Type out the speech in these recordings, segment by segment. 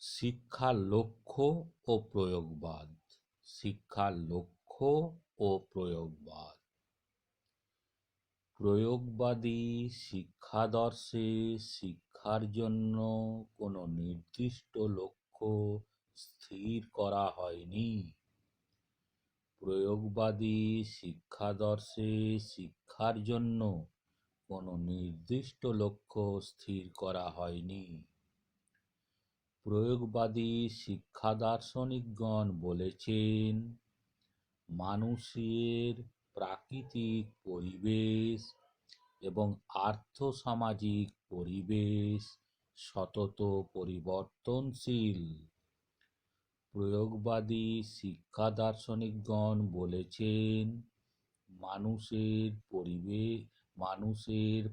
শিক্ষার লক্ষ্য ও প্রয়োগবাদ। শিক্ষার লক্ষ্য ও প্রয়োগবাদ। প্রয়োগবাদী শিক্ষাদর্শে শিক্ষার জন্য কোনো নির্দিষ্ট লক্ষ্য স্থির করা হয়নি। প্রয়োগবাদী শিক্ষাদর্শে শিক্ষার জন্য কোনো নির্দিষ্ট লক্ষ্য স্থির করা হয়নি। প্রয়োগবাদী শিক্ষা দার্শনিকগণ বলেছেন, মানুষের প্রাকৃতিক পরিবেশ এবং আর্থসামাজিক পরিবেশ সতত পরিবর্তনশীল। প্রয়োগবাদী শিক্ষা দার্শনিকগণ বলেছেন, মানুষের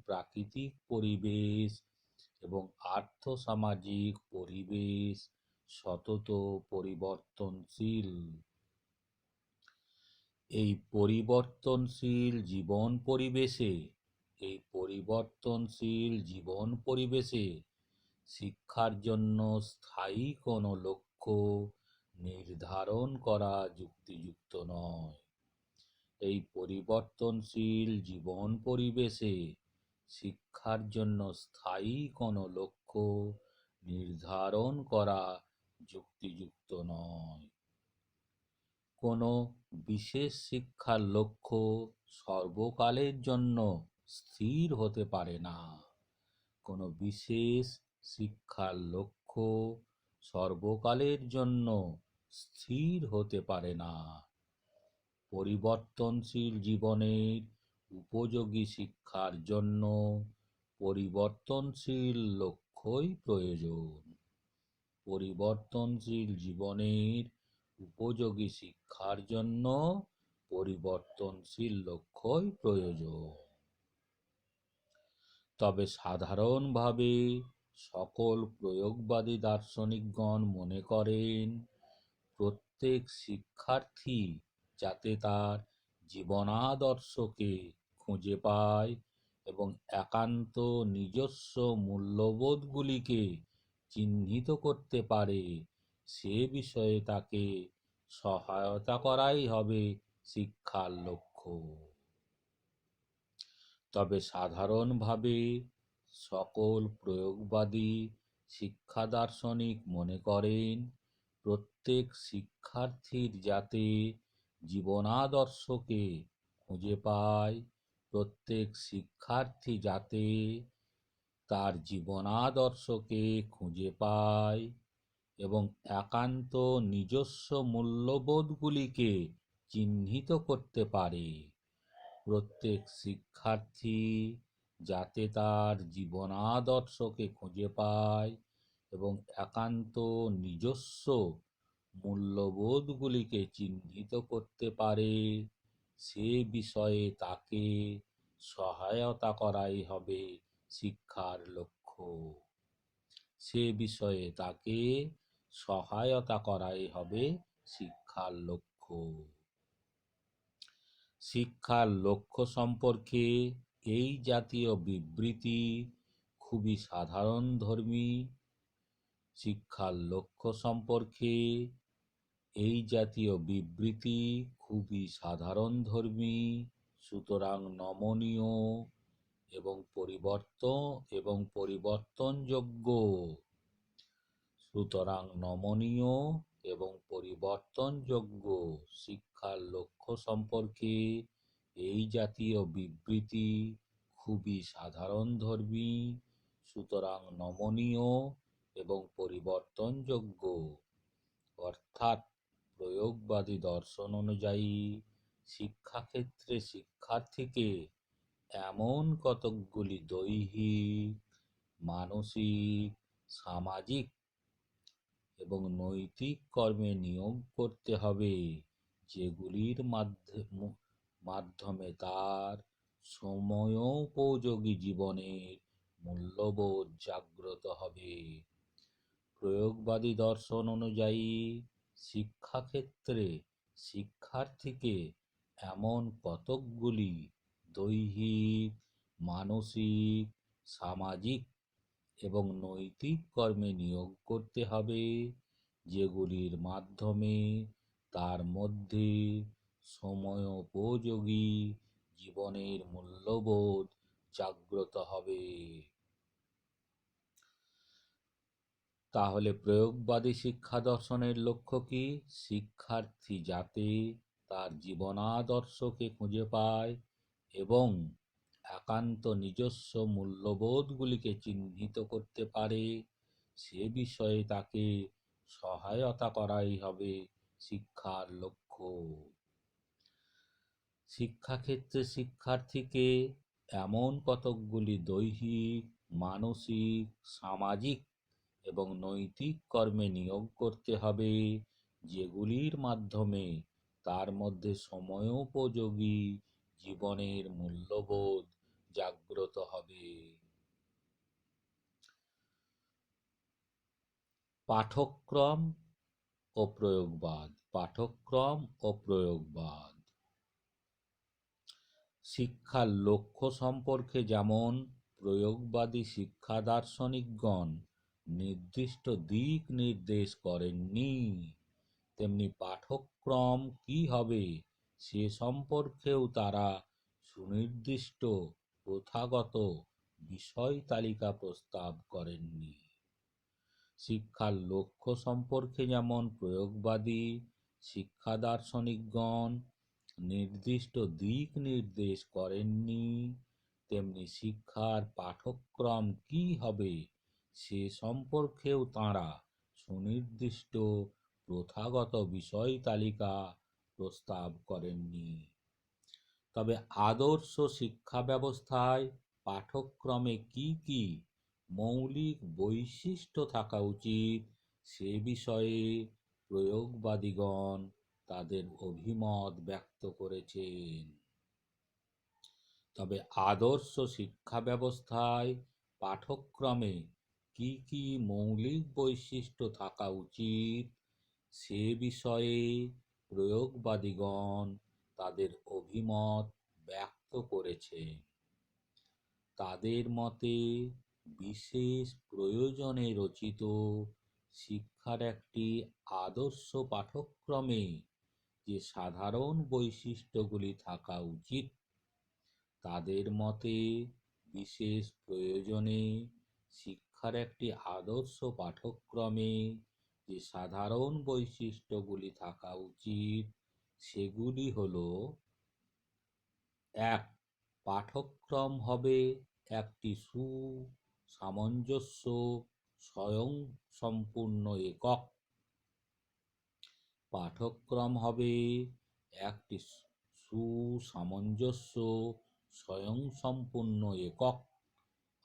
প্রাকৃতিক পরিবেশ এবং আর্থসামাজিক পরিবেশ সতত পরিবর্তনশীল। এই পরিবর্তনশীল জীবন পরিবেশে শিক্ষার জন্য স্থায়ী কোনো লক্ষ্য নির্ধারণ করা যুক্তিযুক্ত নয়। এই পরিবর্তনশীল জীবন পরিবেশে শিক্ষার জন্য স্থায়ী কোনো লক্ষ্য নির্ধারণ করা যুক্তিযুক্ত নয়। কোনো বিশেষ শিক্ষার লক্ষ্য সর্বকালের জন্য স্থির হতে পারে না। কোনো বিশেষ শিক্ষার লক্ষ্য সর্বকালের জন্য স্থির হতে পারে না। পরিবর্তনশীল জীবনের উপযোগী শিক্ষার জন্য পরিবর্তনশীল লক্ষ্যই প্রয়োজন। পরিবর্তনশীল জীবনের উপযোগী শিক্ষার জন্য পরিবর্তনশীল লক্ষ্যই প্রয়োজন। তবে সাধারণভাবে সকল প্রয়োগবাদী দার্শনিকগণ মনে করেন, প্রত্যেক শিক্ষার্থী যাতে তার জীবনাদর্শকে খুঁজে পায় এবং একান্ত নিজস্ব মূল্যবোধগুলিকে চিহ্নিত করতে পারে, সে বিষয়ে তাকে সহায়তা করাই হবে শিক্ষার লক্ষ্য। তবে সাধারণভাবে সকল প্রয়োগবাদী শিক্ষা দার্শনিক মনে করেন, প্রত্যেক শিক্ষার্থীর যাতে জীবনাদর্শকে খুঁজে পায়, প্রত্যেক শিক্ষার্থী যাতে তার জীবনাদর্শকে খুঁজে পায় এবং একান্ত নিজস্ব মূল্যবোধগুলিকে চিহ্নিত করতে পারে। প্রত্যেক শিক্ষার্থী যাতে তার জীবনাদর্শকে খুঁজে পায় এবং একান্ত নিজস্ব মূল্যবোধগুলিকে চিহ্নিত করতে পারে, সে বিষয়ে তাকে সহায়তা করাই হবে শিক্ষার লক্ষ্য। সে বিষয়ে তাকে সহায়তা করাই হবে শিক্ষার লক্ষ্য। শিক্ষার লক্ষ্য সম্পর্কে এই জাতীয় বিবৃতি খুবই সাধারণধর্মী। শিক্ষার লক্ষ্য সম্পর্কে এই জাতীয় বিবৃতি খুবই সাধারণধর্মী, সুতরাং নমনীয় এবং পরিবর্তনযোগ্য। শিক্ষার লক্ষ্য সম্পর্কে এই জাতীয় বিবৃতি খুবই সাধারণধর্মী, সুতরাং নমনীয় এবং পরিবর্তনযোগ্য। অর্থাৎ প্রয়োগবাদী দর্শন অনুযায়ী শিক্ষাক্ষেত্রে শিক্ষার্থীকে এমন কতকগুলি দৈহিক, মানসিক, সামাজিক এবং নৈতিক কর্মে নিয়োগ করতে হবে, যেগুলির মাধ্যমে তার সময়োপযোগী জীবনের মূল্যবোধ জাগ্রত হবে। প্রয়োগবাদী দর্শন অনুযায়ী শিক্ষাক্ষেত্রে শিক্ষার্থীকে এমন কতকগুলি দৈহিক, মানসিক, সামাজিক এবং নৈতিক কর্মে নিয়োগ করতে হবে, যেগুলির মাধ্যমে তার মধ্যে সময়োপযোগী জীবনের মূল্যবোধ জাগ্রত হবে। তাহলে প্রয়োগবাদী শিক্ষা দর্শনের লক্ষ্য কি? শিক্ষার্থী যাতে তার জীবনাদর্শকে খুঁজে পায় এবং একান্ত নিজস্ব মূল্যবোধগুলিকে চিহ্নিত করতে পারে, সে বিষয়ে তাকে সহায়তা করাই হবে শিক্ষার লক্ষ্য। শিক্ষাক্ষেত্রে শিক্ষার্থীকে এমন কতকগুলি দৈহিক, মানসিক, সামাজিক এবং নৈতিক কর্মে নিয়োগ করতে হবে, যেগুলির মাধ্যমে তার মধ্যে সময়োপযোগী জীবনের মূল্যবোধ জাগ্রত হবে। পাঠক্রম ও প্রয়োগবাদ। পাঠক্রম ও প্রয়োগবাদ। শিক্ষার লক্ষ্য সম্পর্কে যেমন প্রয়োগবাদী শিক্ষা দার্শনিকগণ নির্দিষ্ট দিক নির্দেশ করেননি, তেমনি পাঠক্রম কি হবে সে সম্পর্কেও তারা সুনির্দিষ্ট প্রথাগত বিষয় তালিকা প্রস্তাব করেননি। শিক্ষার লক্ষ্য সম্পর্কে যেমন প্রয়োগবাদী শিক্ষা দার্শনিকগণ নির্দিষ্ট দিক নির্দেশ করেননি, তেমনি শিক্ষার পাঠক্রম কি হবে সে সম্পর্কেও তাঁরা সুনির্দিষ্ট প্রথাগত বিষয় তালিকা প্রস্তাব করেননি। তবে আদর্শ শিক্ষা ব্যবস্থায় পাঠক্রমে কি কি মৌলিক বৈশিষ্ট্য থাকা উচিত সে বিষয়ে প্রয়োগবাদীগণ তাদের অভিমত ব্যক্ত করেছেন। তবে আদর্শ শিক্ষা ব্যবস্থায় পাঠক্রমে কি কি মৌলিক বৈশিষ্ট্য থাকা উচিত সে বিষয়ে প্রয়োগবাদীগণ তাদের অভিমত ব্যক্ত করেছেন। তাদের মতে বিশেষ প্রয়োজনে রচিত শিক্ষার একটি আদর্শ পাঠক্রমে যে সাধারণ বৈশিষ্ট্যগুলি থাকা উচিত, তাদের মতে বিশেষ প্রয়োজনে শিক্ষার একটি আদর্শ পাঠক্রমে যে সাধারণ বৈশিষ্ট্যগুলি থাকা উচিত সেগুলি হল: ১. পাঠক্রম হবে একটি সুসামঞ্জস্য স্বয়ংসম্পূর্ণ একক। পাঠক্রম হবে একটি সুসামঞ্জস্য স্বয়ংসম্পূর্ণ একক,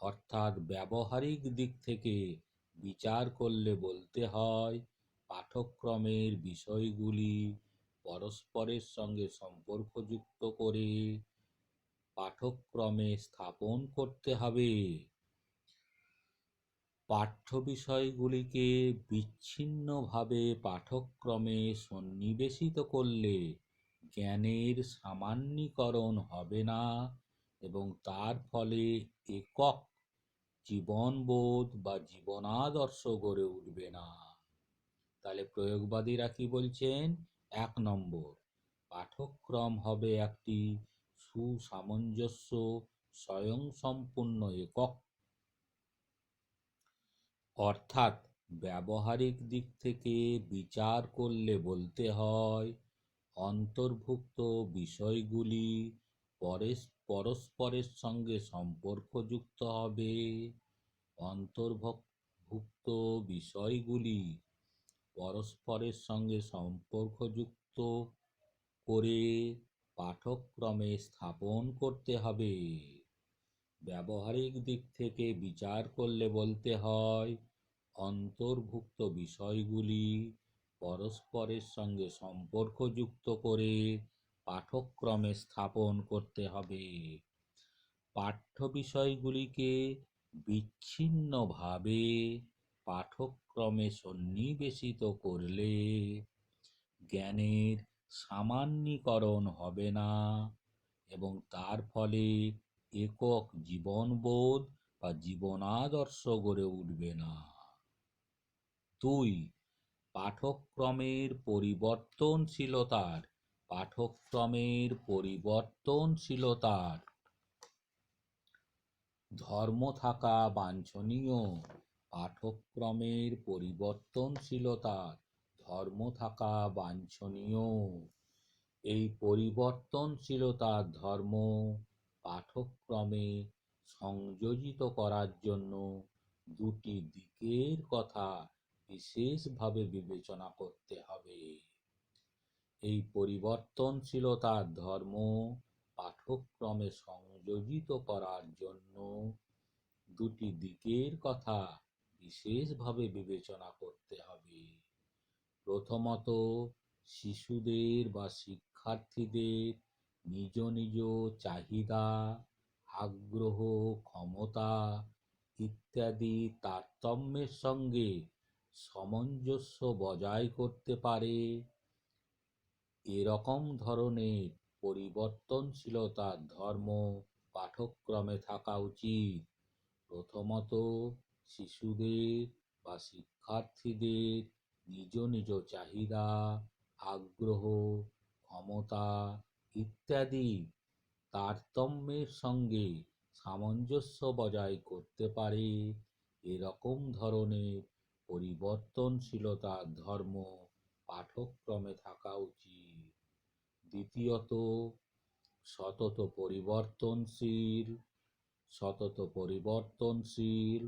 অর্থাৎ ব্যবহারিক দিক থেকে বিচার করলে বলতে হয় পাঠক্রমের বিষয়গুলি পরস্পরের সঙ্গে সম্পর্কযুক্ত করে পাঠক্রমে স্থাপন করতে হবে। পাঠ্য বিষয়গুলিকে বিচ্ছিন্নভাবে পাঠক্রমে সন্নিবেশিত করলে জ্ঞানের সামান্যীকরণ হবে না এবং তার ফলে একক জীবনবোধ বা জীবনাদর্শ গড়ে উঠবে না। তাহলে প্রয়োগবাদীরা কি বলছেন? ১ নম্বর, পাঠক্রম হবে একটি সুসামঞ্জস্য স্বয়ংসম্পূর্ণ একক, অর্থাৎ ব্যবহারিক দিক থেকে বিচার করলে বলতে হয় অন্তর্ভুক্ত বিষয়গুলি পরস্পরের সঙ্গে সম্পর্কযুক্ত হবে। অন্তর্ভুক্ত বিষয়গুলি পরস্পরের সঙ্গে সম্পর্কযুক্ত করে পাঠক্রমে স্থাপন করতে হবে। ব্যবহারিক দিক থেকে বিচার করলে বলতে হয় অন্তর্ভুক্ত বিষয়গুলি পরস্পরের সঙ্গে সম্পর্কযুক্ত করে পাঠক্রমে স্থাপন করতে হবে। পাঠ্য বিষয়গুলিকে বিচ্ছিন্নভাবে পাঠক্রমে সন্নিবেশিত করলে জ্ঞানের সামান্যীকরণ হবে না এবং তার ফলে একক জীবনবোধ বা জীবনাদর্শ গড়ে উঠবে না। 2. পাঠক্রমের পরিবর্তনশীলতার পাঠক্রমের পরিবর্তনশীলতার ধর্ম থাকা বাঞ্ছনীয়। পাঠক্রমের পরিবর্তনশীলতার ধর্ম থাকা বাঞ্ছনীয়। এই পরিবর্তনশীলতার ধর্ম পাঠক্রমে সংযোজিত করার জন্য দুটি দিকের কথা বিশেষভাবে বিবেচনা করতে হবে। এই পরিবর্তনশীলতার ধর্ম পাঠক্রমে সংযোজিত করার জন্য দুটি দিকের কথা বিশেষভাবে বিবেচনা করতে হবে। প্রথমত, শিশুদের বা শিক্ষার্থীদের নিজ নিজ চাহিদা, আগ্রহ, ক্ষমতা ইত্যাদি তারতম্যের সঙ্গে সামঞ্জস্য বজায় করতে পারে এরকম ধরনের পরিবর্তনশীলতার ধর্ম পাঠক্রমে থাকা উচিত। প্রথমত, শিশুদের বা শিক্ষার্থীদের নিজ নিজ চাহিদা, আগ্রহ, ক্ষমতা ইত্যাদি তারতম্যের সঙ্গে সামঞ্জস্য বজায় করতে পারে এরকম ধরনের পরিবর্তনশীলতার ধর্ম পাঠক্রমে থাকা উচিত। দ্বিতীয়ত, সতত পরিবর্তনশীল সতত পরিবর্তনশীল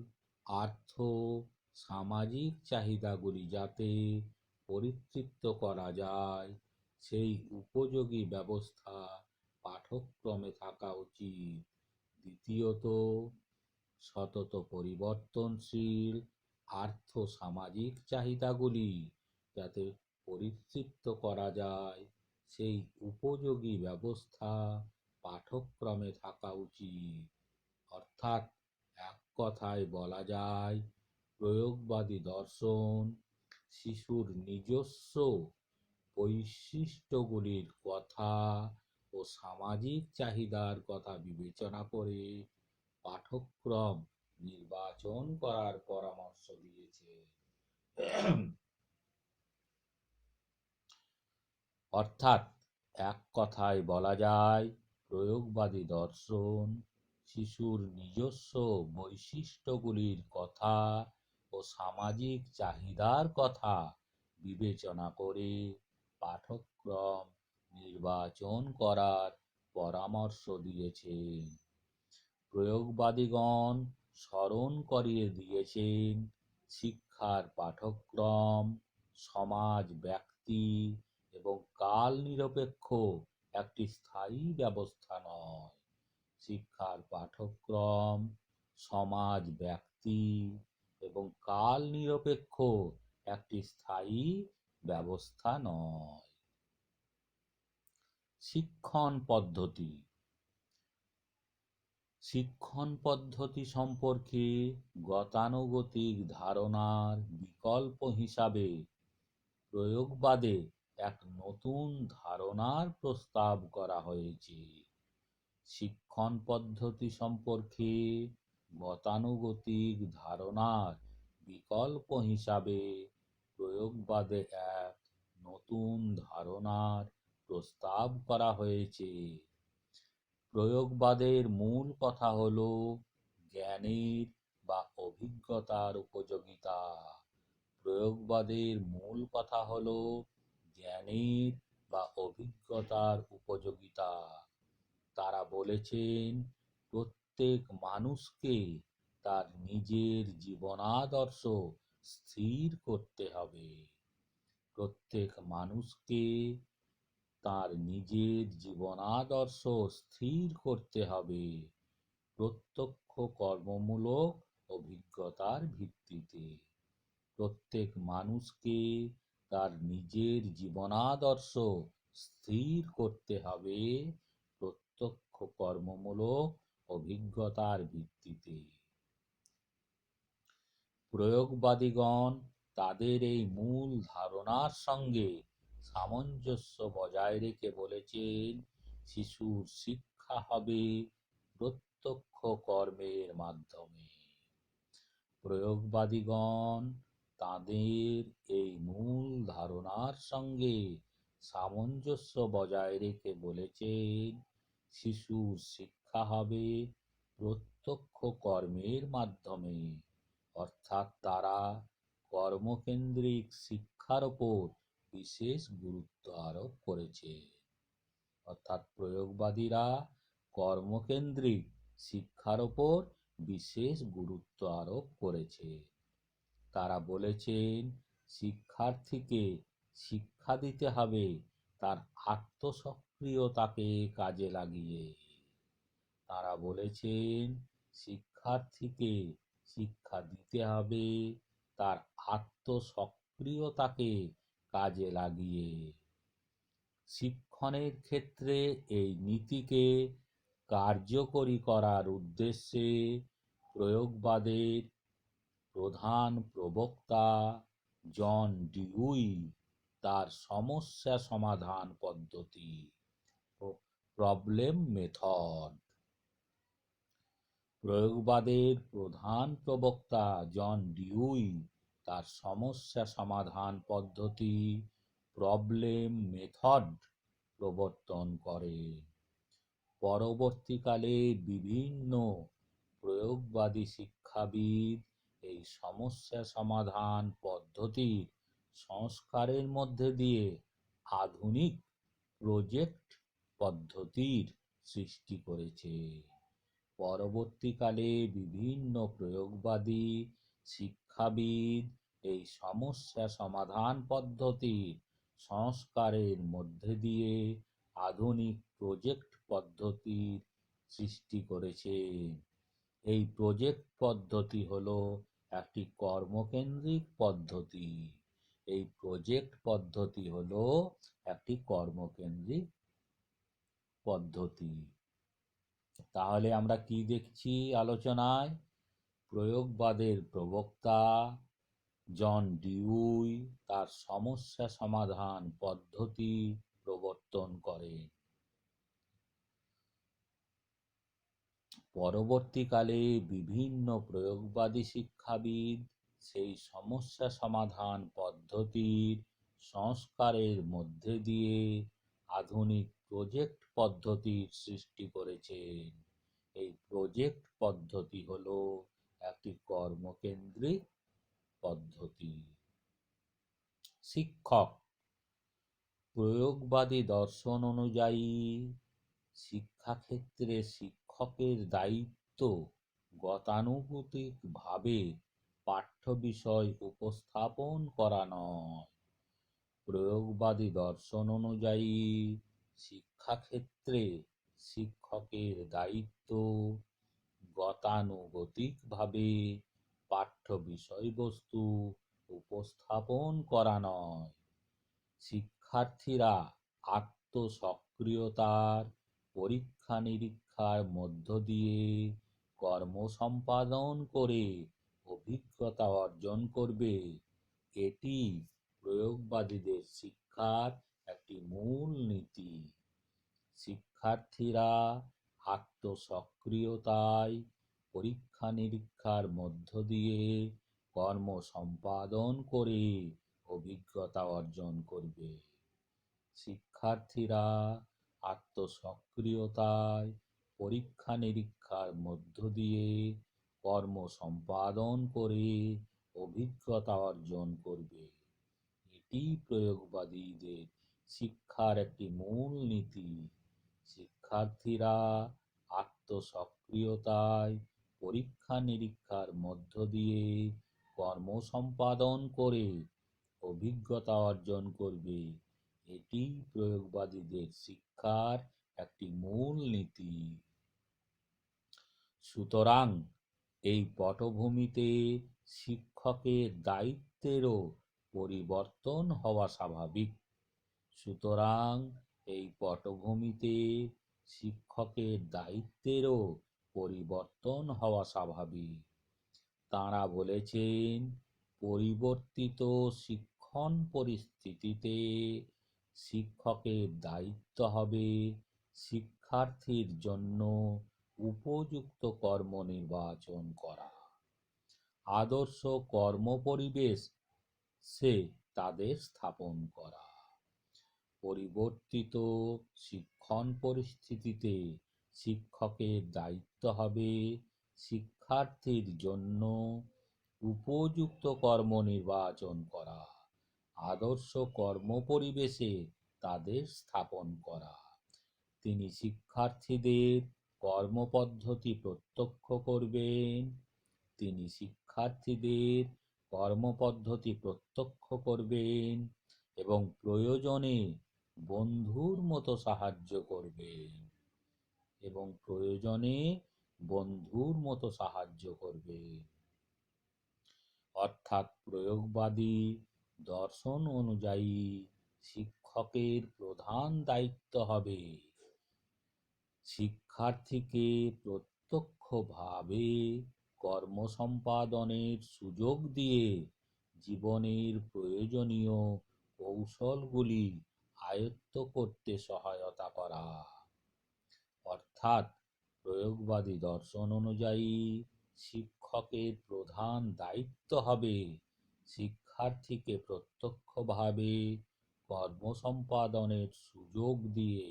আর্থ সামাজিক চাহিদাগুলি যাতে পরিতৃপ্ত করা যায় সেই উপযোগী ব্যবস্থা পাঠক্রমে থাকা উচিত। দ্বিতীয়ত, সতত পরিবর্তনশীল আর্থ সামাজিক চাহিদাগুলি যাতে পরিতৃপ্ত করা যায় সেই উপযোগী ব্যবস্থা পাঠক্রমে থাকা উচিত। অর্থাৎ এক কথায় বলা যায়, প্রয়োগবাদী দর্শন শিশুর নিজস্ব বৈশিষ্ট্যগুলির কথা ও সামাজিক চাহিদার কথা বিবেচনা করে পাঠক্রম নির্বাচন করার পরামর্শ দিয়েছে। অর্থাৎ এক কথায় বলা যায়, প্রয়োগবাদী দর্শন শিশুর নিজস্ব বৈশিষ্ট্যগুলির কথা ও সামাজিক চাহিদার কথা বিবেচনা করে পাঠক্রম নির্বাচন করার পরামর্শ দিয়েছেন। প্রয়োগবাদীগণ স্মরণ করিয়ে দিয়েছেন, শিক্ষার পাঠক্রম সমাজ, ব্যক্তি এবং কাল নিরপেক্ষ একটি স্থায়ী ব্যবস্থা নয়। শিক্ষার পাঠক্রম সমাজ, ব্যক্তি এবং কাল নিরপেক্ষ একটি স্থায়ী ব্যবস্থা নয়। শিক্ষণ পদ্ধতি শিক্ষণ পদ্ধতি সম্পর্কে গতানুগতিক ধারণার বিকল্প হিসাবে প্রয়োগবাদে এক নতুন ধারণার প্রস্তাব করা হয়েছে। শিক্ষণ পদ্ধতি সম্পর্কে গতানুগতিক ধারণার বিকল্প হিসাবে প্রয়োগবাদে এক নতুন ধারণার প্রস্তাব করা হয়েছে। প্রয়োগবাদের মূল কথা হল জ্ঞানের বা অভিজ্ঞতার উপযোগিতা। প্রয়োগবাদের মূল কথা হল জ্ঞানের বা অভিজ্ঞতার উপযোগিতা। তারা বলেছেন, প্রত্যেক মানুষকে তার নিজের জীবনাদর্শ স্থির করতে হবে। প্রত্যেক মানুষকে তার নিজের জীবনাদর্শ স্থির করতে হবে প্রত্যক্ষ কর্মমূলক অভিজ্ঞতার ভিত্তিতে। প্রত্যেক মানুষকে তার নিজের জীবনাদর্শ স্থির করতে হবে প্রত্যক্ষ কর্মমূলক অভিজ্ঞতার ভিত্তিতে। প্রয়োগবাদীগণ তাদের এই মূল ধারণার সঙ্গে সামঞ্জস্য বজায় রেখে বলেছেন, শিশুর শিক্ষা হবে প্রত্যক্ষ কর্মের মাধ্যমে। প্রয়োগবাদীগণ তাদের এই মূল ধারণার সঙ্গে সামঞ্জস্য বজায় রেখে বলেছেন, শিশুর শিক্ষা হবে প্রত্যক্ষ কর্মের মাধ্যমে, অর্থাৎ তারা কর্মকেন্দ্রিক শিক্ষার ওপর বিশেষ গুরুত্ব আরোপ করেছে। অর্থাৎ প্রয়োগবাদীরা কর্মকেন্দ্রিক শিক্ষার ওপর বিশেষ গুরুত্ব আরোপ করেছে। তারা বলেছেন, শিক্ষার্থীকে শিক্ষা দিতে হবে তার আত্মসক্রিয়তাকে কাজে লাগিয়ে। তারা বলেছেন, শিক্ষার্থীকে শিক্ষা দিতে হবে তার আত্মসক্রিয়তাকে কাজে লাগিয়ে। শিক্ষণের ক্ষেত্রে এই নীতিকে কার্যকরী করার উদ্দেশ্যে প্রয়োগবাদের প্রধান প্রবক্তা জন ডিউই তার সমস্যা সমাধান পদ্ধতি প্রবলেম মেথড। প্রয়োগবাদের প্রধান প্রবক্তা জন ডিউই তার সমস্যা সমাধান পদ্ধতি প্রবলেম মেথড প্রবর্তন করেন। পরবর্তীকালে বিভিন্ন প্রয়োগবাদী শিক্ষাবিদ এই সমস্যা সমাধান পদ্ধতির সংস্কারের মধ্যে দিয়ে আধুনিক প্রজেক্ট পদ্ধতির সৃষ্টি করেছে। পরবর্তীকালে বিভিন্ন প্রয়োগবাদী শিক্ষাবিদ এই সমস্যা সমাধান পদ্ধতির সংস্কারের মধ্যে দিয়ে আধুনিক প্রজেক্ট পদ্ধতির সৃষ্টি করেছে। এই প্রজেক্ট পদ্ধতি হলো একটি কর্মকেন্দ্রিক পদ্ধতি। এই প্রজেক্ট পদ্ধতি হলো একটি কর্মকেন্দ্রিক পদ্ধতি। তাহলে আমরা কি দেখছি আলোচনায়? প্রয়োগবাদের প্রবক্তা জন ডিউই তার সমস্যা সমাধান পদ্ধতি প্রবর্তন করেন। পরবর্তীকালে বিভিন্ন প্রয়োগবাদী শিক্ষাবিদ সেই সমস্যা সমাধান পদ্ধতির সংস্কারের মধ্যে দিয়ে আধুনিক প্রজেক্ট পদ্ধতির সৃষ্টি করেছেন। এই প্রজেক্ট পদ্ধতি হলো একটি কর্মকেন্দ্রিক পদ্ধতি। শিক্ষক। প্রয়োগবাদী দর্শন অনুযায়ী শিক্ষাক্ষেত্রে শিক্ষকের দায়িত্ব গতানুগতিকভাবে পাঠ্য বিষয় উপস্থাপন করা নয়। প্রয়োগবাদী দর্শন অনুযায়ী শিক্ষাক্ষেত্রে শিক্ষকের দায়িত্ব গতানুগতিকভাবে পাঠ্য বিষয়বস্তু উপস্থাপন করা নয়। শিক্ষার্থীরা আত্মসক্রিয়তার পরীক্ষা নিরীক্ষার মধ্য দিয়ে কর্ম সম্পাদন করে অভিজ্ঞতা অর্জন করবে। এটি প্রয়োগবাদীদের শিক্ষার একটি মূল নীতি। শিক্ষার্থীরা আত্মসক্রিয়তায় পরীক্ষা নিরীক্ষার মধ্য দিয়ে কর্ম সম্পাদন করে অভিজ্ঞতা অর্জন করবে। শিক্ষার্থীরা আত্মসক্রিয়তায় পরীক্ষা নিরীক্ষার মধ্য দিয়ে কর্ম সম্পাদন করে অভিজ্ঞতা অর্জন করবে। এটি প্রয়োগবাদীদের শিক্ষার একটি মূল নীতি। শিক্ষার্থীরা আত্মসক্রিয়তায় পরীক্ষা নিরীক্ষার মধ্য দিয়ে কর্ম সম্পাদন করে অভিজ্ঞতা অর্জন করবে। এটি প্রয়োগবাদীদের শিক্ষার একটি মূল নীতি। সুতরাং এই পটভূমিতে শিক্ষকের দায়িত্বেরও পরিবর্তন হওয়া স্বাভাবিক। সুতরাং এই পটভূমিতে শিক্ষকের দায়িত্বেরও পরিবর্তন হওয়া স্বাভাবিক। তাঁরা বলেছেন, পরিবর্তিত শিক্ষণ পরিস্থিতিতে শিক্ষকের দায়িত্ব হবে শিক্ষার্থীর জন্য উপযুক্ত কর্ম নির্বাচন করা, আদর্শ কর্মপরিবেশ সে তাদের স্থাপন করা। পরিবর্তিত শিক্ষণ পরিস্থিতিতে শিক্ষকের দায়িত্ব হবে শিক্ষার্থীর জন্য উপযুক্ত কর্ম নির্বাচন করা, আদর্শ কর্মপরিবেশে তাদের স্থাপন করা। তিনি শিক্ষার্থীদের কর্মপদ্ধতি প্রত্যক্ষ করবেন, তিনি শিক্ষার্থীদের কর্মপদ্ধতি প্রত্যক্ষ করবেন এবং প্রয়োজনে বন্ধুর মতো সাহায্য করবেন এবং প্রয়োজনে বন্ধুর মতো সাহায্য করবেন। অর্থাৎ প্রয়োগবাদী দর্শন অনুযায়ী শিক্ষকের প্রধান দায়িত্ব হবে শিক্ষার্থীকে প্রত্যক্ষভাবে কর্মসম্পাদনের সুযোগ দিয়ে জীবনের প্রয়োজনীয় কৌশলগুলি আয়ত্ত করতে সহায়তা করা। অর্থাৎ প্রয়োগবাদী দর্শন অনুযায়ী শিক্ষকের প্রধান দায়িত্ব হবে শিক্ষার্থীকে প্রত্যক্ষভাবে কর্মসম্পাদনের সুযোগ দিয়ে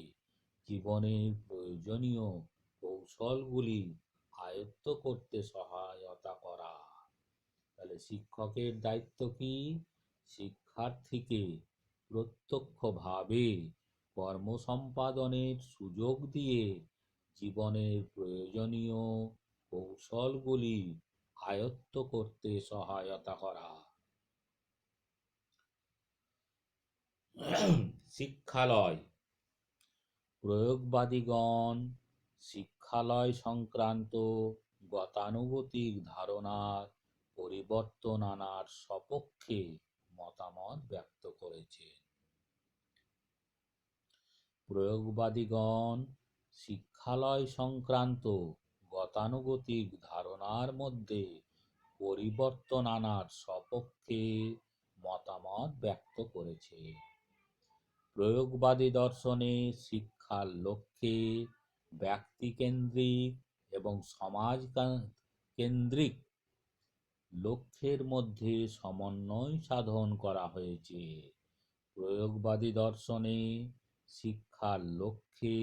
জীবনের প্রয়োজনীয় কৌশলগুলি আয়ত্ত করতে সহায়তা করা। তাহলে শিক্ষকের দায়িত্ব কি? শিক্ষার্থীকে প্রত্যক্ষভাবে কর্মসম্পাদনের সুযোগ দিয়ে জীবনের প্রয়োজনীয় কৌশলগুলি আয়ত্ত করতে সহায়তা করা। শিক্ষালয়। প্রয়োগবাদীগণ শিক্ষালয় সংক্রান্ত গতানুগতিক ধারণার পরিবর্তন আনার সপক্ষে মতামত ব্যক্ত করেছেন। প্রয়োগবাদীগণ শিক্ষালয় সংক্রান্ত গতানুগতিক ধারণার মধ্যে পরিবর্তন আনার সপক্ষে মতামত ব্যক্ত করেছে। প্রয়োগবাদী দর্শনে শিক্ষার লক্ষ্যে ব্যক্তিকেন্দ্রিক এবং সমাজ কেন্দ্রিক লক্ষ্যের মধ্যে সমন্বয় সাধন করা হয়েছে। প্রয়োগবাদী দর্শনে শিক্ষার লক্ষ্যে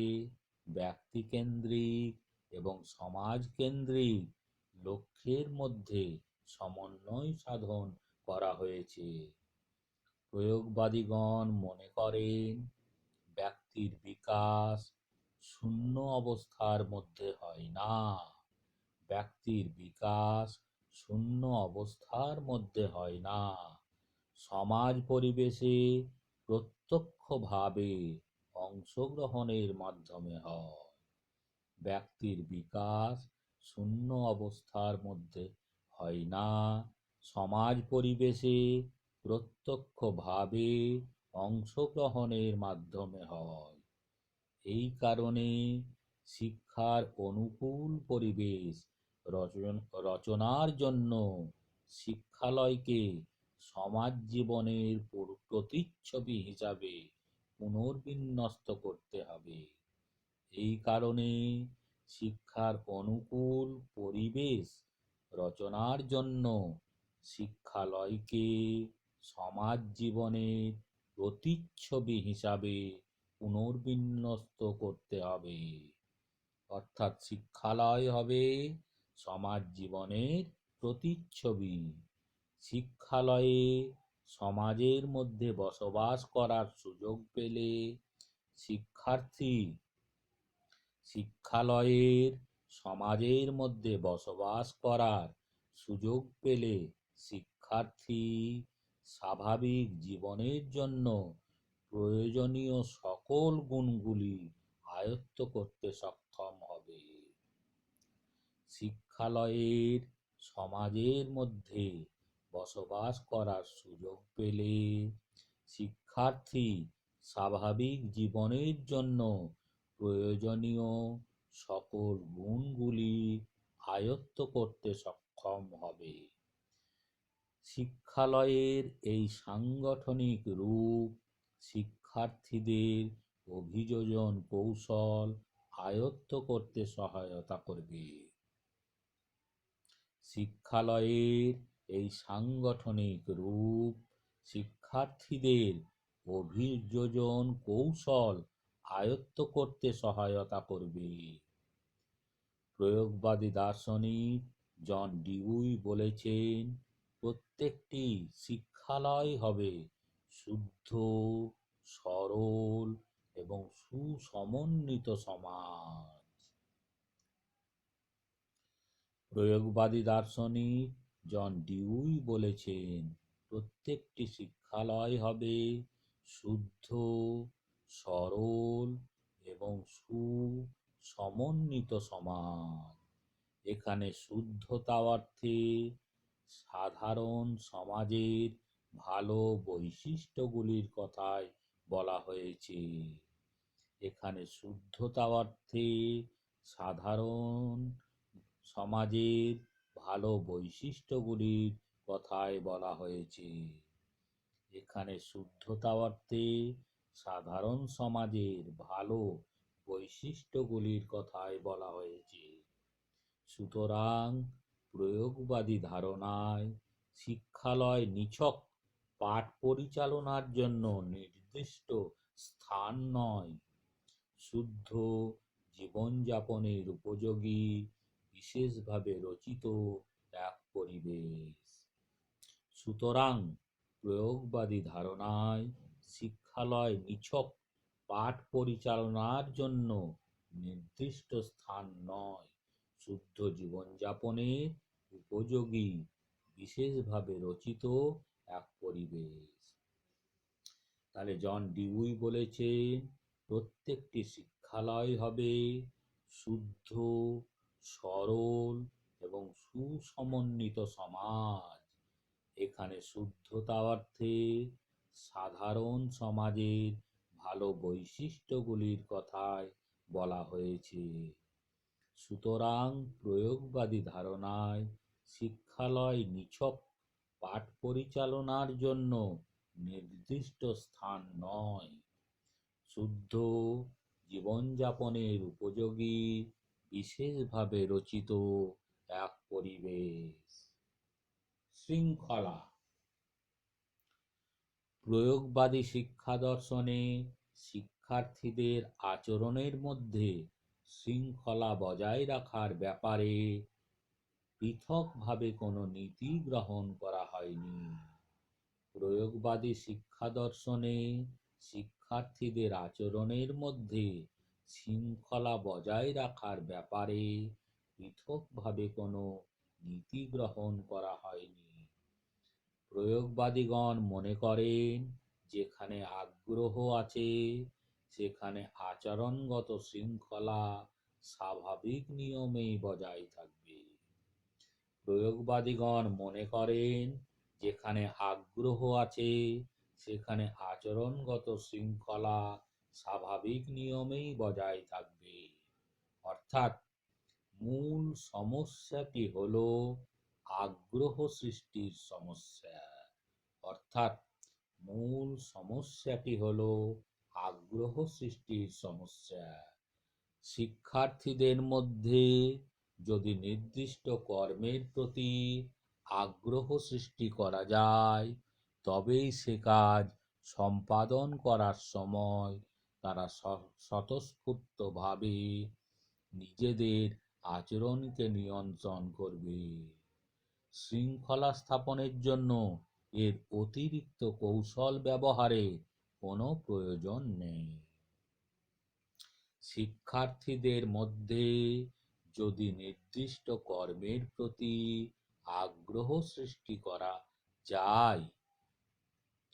ব্যক্তিকেন্দ্রিক এবং সমাজকেন্দ্রিক লক্ষ্যের মধ্যে সমন্বয় সাধন করা হয়েছে। প্রয়োগবাদীগণ মনে করেন ব্যক্তির বিকাশ শূন্য অবস্থার মধ্যে হয় না। ব্যক্তির বিকাশ শূন্য অবস্থার মধ্যে হয় না, সমাজ পরিবেশে প্রত্যক্ষভাবে অংশগ্রহণের মাধ্যমে হয়। ব্যক্তির বিকাশ শূন্য অবস্থার মধ্যে হয় না, সমাজ পরিবেশে প্রত্যক্ষভাবে অংশগ্রহণের মাধ্যমে হয়। এই কারণে শিক্ষার অনুকূল পরিবেশ রচনার জন্য শিক্ষালয়কে সমাজ জীবনের প্রতিচ্ছবি হিসাবে পুনর্বিন্যস্ত করতে হবে। এই কারণে শিক্ষার অনুকূল পরিবেশ রচনার জন্য শিক্ষালয়কে সমাজ জীবনের প্রতিচ্ছবি হিসাবে পুনর্বিন্যস্ত করতে হবে। অর্থাৎ শিক্ষালয় হবে সমাজ জীবনের প্রতিচ্ছবি। শিক্ষালয়ে সমাজের মধ্যে বসবাস করার সুযোগ পেলে শিক্ষার্থী শিক্ষালয়ের সমাজের মধ্যে বসবাস করার সুযোগ পেলে শিক্ষার্থী স্বাভাবিক জীবনের জন্য প্রয়োজনীয় সকল গুণগুলি আয়ত্ত করতে সক্ষম হবে। শিক্ষালয়ের সমাজের মধ্যে বসবাস করার সুযোগ পেলে শিক্ষার্থী স্বাভাবিক জীবনের জন্য প্রয়োজনীয় সকল গুণগুলি আয়ত্ত করতে সক্ষম হবে। শিক্ষালয়ের এই সাংগঠনিক রূপ শিক্ষার্থীদের অভিযোজন কৌশল আয়ত্ত করতে সহায়তা করবে। শিক্ষালয়ের এই সাংগঠনিক রূপ শিক্ষার্থীদের অভিযোজন কৌশল আয়ত্ত করতে সহায়তা করবে। প্রয়োগবাদী দার্শনিক জন ডিউই বলেছেন, প্রত্যেকটি শিক্ষালয় হবে শুদ্ধ, সরল এবং সুসমন্বিত সমাজ। প্রয়োগবাদী দার্শনিক জন ডিউই বলেছেন, প্রত্যেকটি শিক্ষালয় হবে শুদ্ধ, সরল এবং সুসমন্বিত সমাজ। এখানে শুদ্ধতা অর্থে সাধারণ সমাজের ভালো বৈশিষ্ট্যগুলির কথাই বলা হয়েছে। এখানে শুদ্ধতা অর্থে সাধারণ সমাজের ভালো বৈশিষ্ট্যগুলির কথাই বলা হয়েছে। এখানে শুদ্ধতা অর্থে সাধারণ সমাজের ভালো বৈশিষ্ট্যগুলির কথাই বলা হয়েছে। সুতরাং প্রয়োগবাদী ধারণায় শিক্ষালয় নিছক পাঠ পরিচালনার জন্য নির্দিষ্ট স্থান নয়, শুদ্ধ জীবনযাপনের উপযোগী বিশেষভাবে রচিত এক পরিবেশ। সুতরাং প্রয়োগবাদী ধারণায় শিক্ষালয় নিছক পাঠ পরিচালনার জন্য নির্দিষ্ট স্থান নয়, শুদ্ধ জীবনযাপনের উপযোগী বিশেষভাবে রচিত এক পরিবেশ। তাহলে জন ডিউই বলেছেন, প্রত্যেকটি শিক্ষালয় হবে শুদ্ধ, সরল এবং সুসমন্বিত সমাজ। এখানে শুদ্ধতা অর্থে সাধারণ সমাজের ভালো বৈশিষ্ট্যগুলির কথাই বলা হয়েছে। সুতরাং প্রয়োগবাদী ধারণায় শিক্ষালয় নিছক পাঠ পরিচালনার জন্য নির্দিষ্ট স্থান নয়, শুদ্ধ জীবনযাপনের উপযোগী বিশেষভাবে রচিত এক পরিবেশ। শৃঙ্খলা। প্রয়োগবাদী শিক্ষা দর্শনে শিক্ষার্থীদের আচরণের মধ্যে শৃঙ্খলা বজায় রাখার ব্যাপারে পৃথকভাবে কোনো নীতি গ্রহণ করা হয়নি। প্রয়োগবাদী শিক্ষা দর্শনে শিক্ষার্থীদের আচরণের মধ্যে শৃঙ্খলা বজায় রাখার ব্যাপারে পৃথকভাবে কোনো নীতি গ্রহণ করা হয়নি। প্রয়োগবাদীগণ মনে করেন, যেখানে আগ্রহ আছে সেখানে আচরণগত শৃঙ্খলা স্বাভাবিক নিয়মেই বজায় থাকবে। প্রয়োগবাদীগণ মনে করেন, যেখানে আগ্রহ আছে সেখানে আচরণগত শৃঙ্খলা স্বাভাবিক নিয়মেই বজায় থাকবে। অর্থাৎ মূল সমস্যাটি হলো আগ্রহ সৃষ্টির সমস্যা। অর্থাৎ মূল সমস্যাটি হলো আগ্রহ সৃষ্টির সমস্যা। শিক্ষার্থীদের মধ্যে যদি নির্দিষ্ট কর্মের প্রতি আগ্রহ সৃষ্টি করা যায়, তবেই সে কাজ সম্পাদন করার সময় তারা স্বতঃস্ফূর্তভাবে নিজেদের আচরণকে নিয়ন্ত্রণ করবে। শৃঙ্খলা স্থাপনের জন্য এর অতিরিক্ত কৌশল ব্যবহারের কোনো প্রয়োজন নেই। শিক্ষার্থীদের মধ্যে যদি নির্দিষ্ট কর্মের প্রতি আগ্রহ সৃষ্টি করা যায়,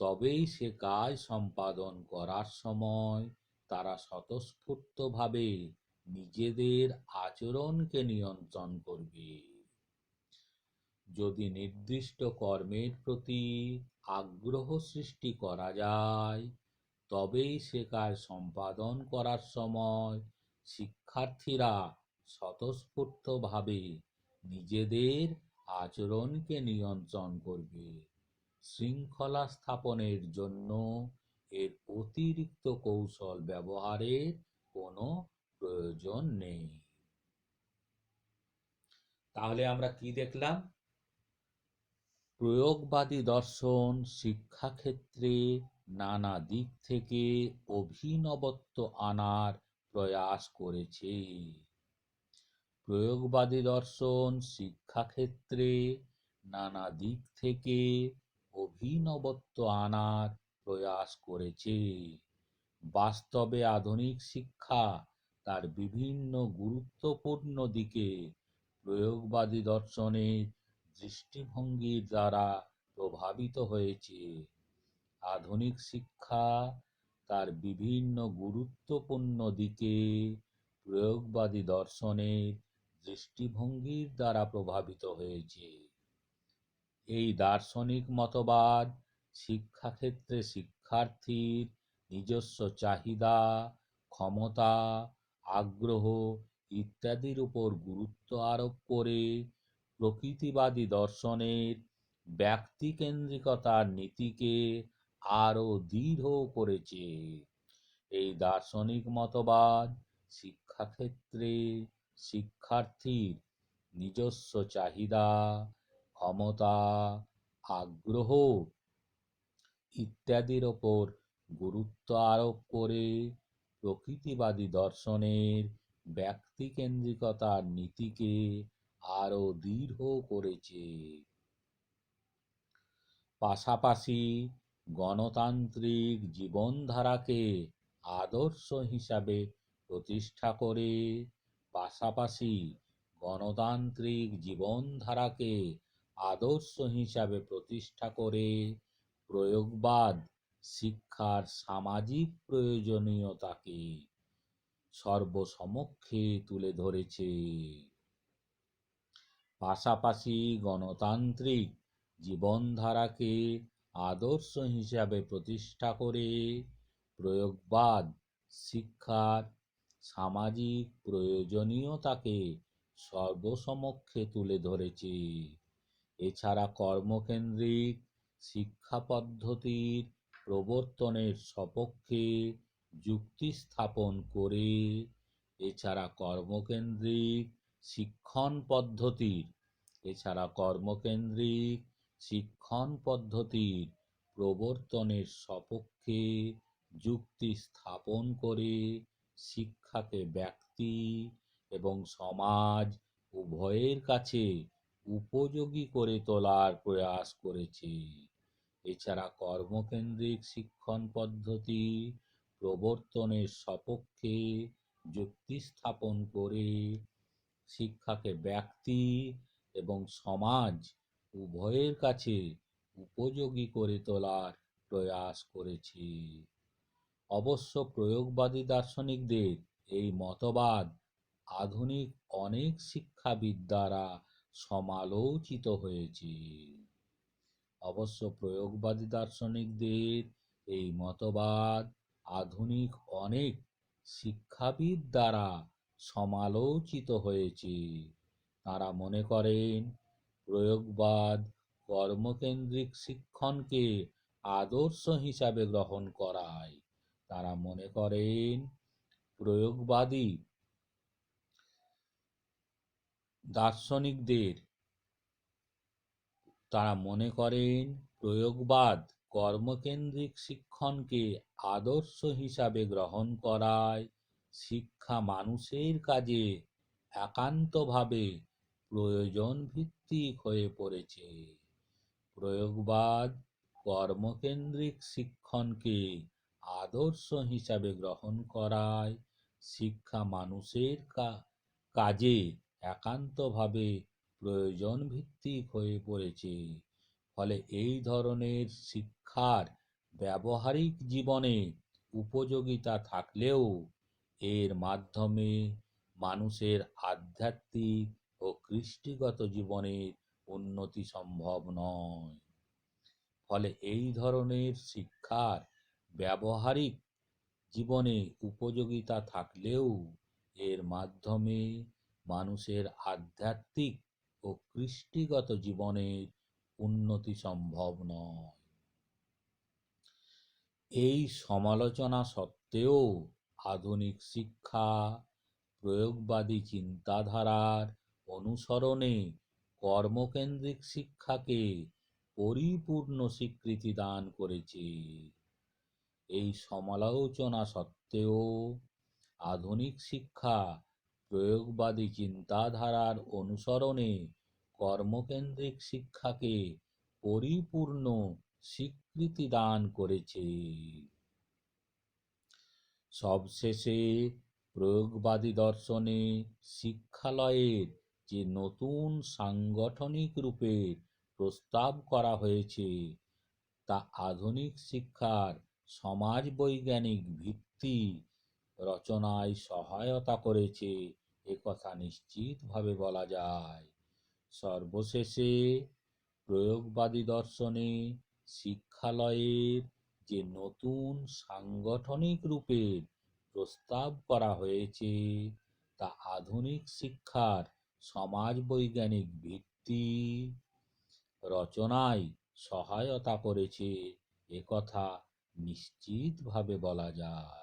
তবেই সে কাজ সম্পাদন করার সময় তারা স্বতঃস্ফূর্তভাবে নিজেদের আচরণকে নিয়ন্ত্রণ করবে। যদি নির্দিষ্ট কর্মের প্রতি আগ্রহ সৃষ্টি করা যায়, তবেই সে কাজ সম্পাদন করার সময় শিক্ষার্থীরা স্বতঃস্ফূর্তভাবে নিজেদের আচরণকে নিয়ন্ত্রণ করবে। শৃঙ্খলা স্থাপনের জন্য এর অতিরিক্ত কৌশল ব্যবহারের কোনো প্রয়োজন নেই। তাহলে আমরা কি দেখলাম? প্রয়োগবাদী দর্শন শিক্ষাক্ষেত্রে নানা দিক থেকে অভিনবত্ব আনার প্রয়াস করেছে। প্রয়োগবাদী দর্শন শিক্ষাক্ষেত্রে নানা দিক থেকে অভিনবত্ব আনার প্রয়াস করেছে। বাস্তবে আধুনিক শিক্ষা তার বিভিন্ন গুরুত্বপূর্ণ দিকে প্রয়োগবাদী দর্শনের দৃষ্টিভঙ্গির দ্বারা প্রভাবিত হয়েছে। আধুনিক শিক্ষা তার বিভিন্ন গুরুত্বপূর্ণ দিকে প্রয়োগবাদী দর্শনের দৃষ্টিভঙ্গির দ্বারা প্রভাবিত হয়েছে। এই দার্শনিক মতবাদ শিক্ষাক্ষেত্রে শিক্ষার্থীর নিজস্ব চাহিদা, ক্ষমতা, আগ্রহ ইত্যাদির উপর গুরুত্ব আরোপ করে প্রকৃতিবাদী দর্শনের ব্যক্তিকেন্দ্রিকতার নীতিকে আরও দৃঢ় করেছে। এই দার্শনিক মতবাদ শিক্ষাক্ষেত্রে শিক্ষার্থীর নিজস্ব চাহিদা, ক্ষমতা, আগ্রহ ইত্যাদির ওপর গুরুত্ব আরোপ করে প্রকৃতিবাদী দর্শনের ব্যক্তিকেন্দ্রিকতার নীতিকে আরও দৃঢ় করেছে। পাশাপাশি গণতান্ত্রিক জীবনধারাকে আদর্শ হিসাবে প্রতিষ্ঠা করে পাশাপাশি গণতান্ত্রিক জীবনধারাকে আদর্শ হিসাবে প্রতিষ্ঠা করে প্রয়োগবাদ শিক্ষার সামাজিক প্রয়োজনীয়তাকে সর্বসমক্ষে তুলে ধরেছে। পাশাপাশি গণতান্ত্রিক জীবনধারাকে আদর্শ হিসাবে প্রতিষ্ঠা করে প্রয়োগবাদ শিক্ষার সামাজিক প্রয়োজনীয়তাকে সর্বসমক্ষে তুলে ধরেছে। এছাড়া কর্মকেন্দ্রিক শিক্ষা পদ্ধতির প্রবর্তনের সপক্ষে যুক্তি স্থাপন করে এছাড়া কর্মকেন্দ্রিক শিক্ষণ পদ্ধতির প্রবর্তনের সপক্ষে যুক্তি স্থাপন করে শিক্ষাকে ব্যক্তি এবং সমাজ উভয়ের কাছে উপযোগী করে তোলার প্রয়াস করেছে। এছাড়া কর্মকেন্দ্রিক শিক্ষণ পদ্ধতি প্রবর্তনের সপক্ষে যুক্তি স্থাপন করে শিক্ষাকে ব্যক্তি এবং সমাজ উভয়ের কাছে উপযোগী করে তোলার প্রয়াস করেছে। অবশ্য প্রয়োগবাদী দার্শনিকদের এই মতবাদ আধুনিক অনেক শিক্ষাবিদ দ্বারা সমালোচিত হয়েছে। অবশ্য প্রয়োগবাদী দার্শনিকদের এই মতবাদ আধুনিক অনেক শিক্ষাবিদ দ্বারা সমালোচিত হয়েছে। তারা মনে করেন প্রয়োগবাদ কর্মকেন্দ্রিক শিক্ষণকে আদর্শ হিসাবে গ্রহণ করায়। তারা মনে করেন প্রয়োগবাদী দার্শনিকদের তারা মনে করেন প্রয়োগবাদ কর্মকেন্দ্রিক শিক্ষণকে আদর্শ হিসাবে গ্রহণ করায় শিক্ষা মানুষের কাজে একান্তভাবে প্রয়োজন ভিত্তিক হয়ে পড়েছে। প্রয়োগবাদ কর্মকেন্দ্রিক শিক্ষণকে আদর্শ হিসাবে গ্রহণ করায় শিক্ষা মানুষের কাজে একান্তভাবে প্রয়োজন ভিত্তিক হয়ে পড়েছে। ফলে এই ধরনের শিক্ষার ব্যবহারিক জীবনে উপযোগিতা থাকলেও এর মাধ্যমে মানুষের আধ্যাত্মিক ও কৃষ্টিগত জীবনের উন্নতি সম্ভব নয়। ফলে এই ধরনের শিক্ষার ব্যবহারিক জীবনে উপযোগিতা থাকলেও এর মাধ্যমে মানুষের আধ্যাত্মিক ও কৃষ্টিগত জীবনের উন্নতি সম্ভব নয়। এই সমালোচনা সত্ত্বেও আধুনিক শিক্ষা প্রয়োগবাদী চিন্তাধারার অনুসরণে কর্মকেন্দ্রিক শিক্ষাকে পরিপূর্ণ স্বীকৃতি দান করেছে। এই সমালোচনা সত্ত্বেও আধুনিক শিক্ষা প্রয়োগবাদী চিন্তাধারার অনুসরণে কর্মকেন্দ্রিক শিক্ষাকে পরিপূর্ণ স্বীকৃতি দান করেছে। সবশেষে প্রয়োগবাদী দর্শনে শিক্ষালয়ের যে নতুন সাংগঠনিক রূপের প্রস্তাব করা হয়েছে তা আধুনিক শিক্ষার সমাজবৈজ্ঞানিক ভিত্তি রচনায় সহায়তা করেছে একথা নিশ্চিতভাবে বলা যায়। সর্বশেষে প্রয়োগবাদী দর্শনে শিক্ষালয়ের যে নতুন সাংগঠনিক রূপের প্রস্তাব করা হয়েছে তা আধুনিক শিক্ষার সমাজবৈজ্ঞানিক ভিত্তি রচনায় সহায়তা করেছে একথা নিশ্চিতভাবে বলা যায়।